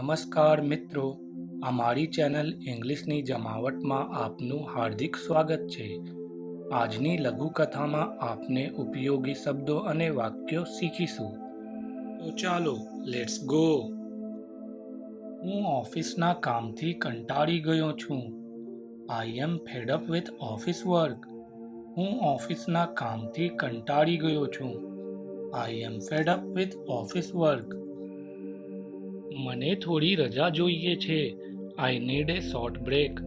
નમસ્કાર મિત્રો, અમારી ચેનલ ઇંગ્લિશની જમાવટમાં આપનું હાર્દિક સ્વાગત છે. આજની લઘુકથામાં આપને ઉપયોગી શબ્દો અને વાક્યો શીખીશું. તો ચાલો લેટ્સ ગો. હું ઓફિસના કામથી કંટાળી ગયો છું. I am fed up with office work. હું ઓફિસના કામથી કંટાળી ગયો છું. I am fed up with office work. મને થોડી રજા જોઈએ છે. I need a short break.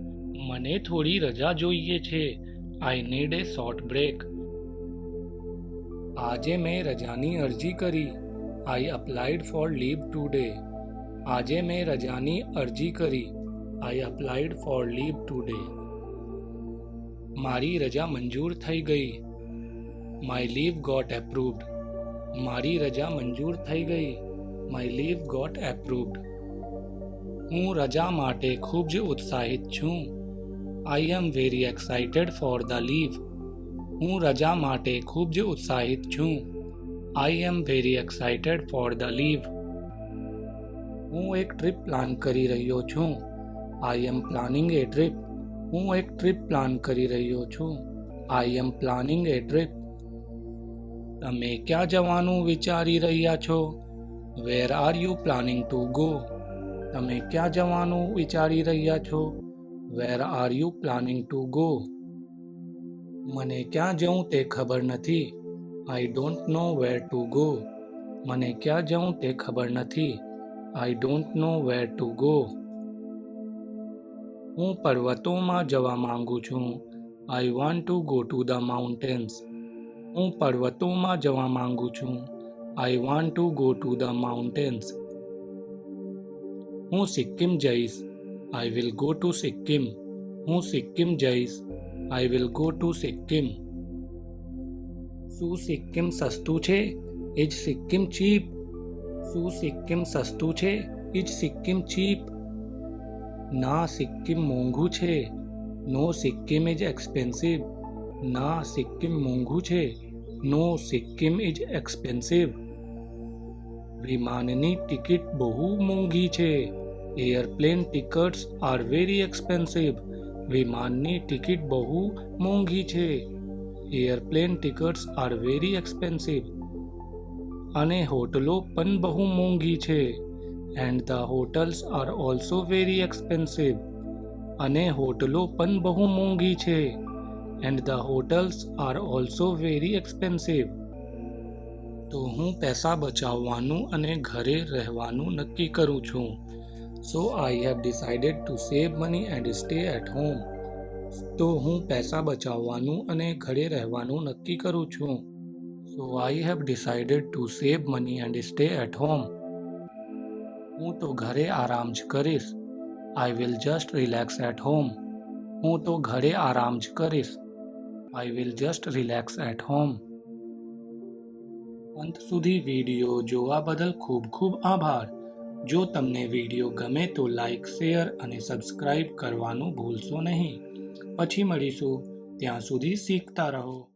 મને થોડી રજા જોઈએ છે. I need a short break. આજે મેં રજાની અરજી કરી. I applied for leave today. આજે મેં રજાની અરજી કરી. I applied for leave today. મારી રજા મંજૂર થઈ ગઈ. My leave got approved. મારી રજા મંજૂર થઈ ગઈ. My leave got approved. હું રજા માટે ખૂબ જ ઉત્સાહિત છું. I am very excited for the leave. હું રજા માટે ખૂબ જ ઉત્સાહિત છું. I am very excited for the leave. હું એક ટ્રીપ પ્લાન કરી રહ્યો છું. I am planning a trip. હું એક ટ્રીપ પ્લાન કરી રહ્યો છું. I am planning a trip. તમે ક્યાં જવાનું વિચારી રહ્યા છો? Where are you planning to go? તમે ક્યાં જવાનું વિચારી રહ્યા છો? Where are you planning to go? મને ક્યાં જવું તે ખબર નથી. I don't know where to go. મને ક્યાં જવું તે ખબર નથી. I don't know where to go. હું પર્વતોમાં જવા માંગુ છું. I want to go to the mountains. હું પર્વતોમાં જવા માંગુ છું. I want to go to the mountains. હું સિક્કિમ જઈશ. I will go to Sikkim. હું સિક્કિમ જઈશ. I will go to Sikkim. શું સિક્કિમ સસ્તું છે? Is Sikkim cheap? શું સિક્કિમ સસ્તું છે? Is Sikkim cheap? ના, સિક્કિમ મોંઘું છે. No, Sikkim is expensive. ના, સિક્કિમ મોંઘું છે. No, Sikkim is expensive. વિમાનની ટિકિટ બહુ મોંઘી છે. Airplane tickets are very expensive. વિમાનની ટિકિટ બહુ મોંઘી છે. Airplane tickets are very expensive. અને હોટલો પણ બહુ મોંઘી છે. And the hotels are also very expensive. અને હોટલો પણ બહુ મોંઘી છે. And the hotels are also very expensive. તો હું પૈસા બચાવવાનું અને ઘરે રહેવાનું નક્કી કરું છું. So I have decided to save money and stay at home. તો હું પૈસા બચાવવાનું અને ઘરે રહેવાનું નક્કી કરું છું. So I have decided to save money and stay at home. હું તો ઘરે આરામ જ કરીશ. I will just relax at home. હું તો ઘરે આરામ જ કરીશ. I will just relax at home. અંત સુધી વિડીયો જોવા બદલ ખૂબ ખૂબ આભાર. જો તમને વિડીયો ગમે તો લાઈક, શેર અને સબસ્ક્રાઈબ કરવાનું ભૂલશો નહીં. પછી મળીશું. ત્યાં સુધી શીખતા રહો.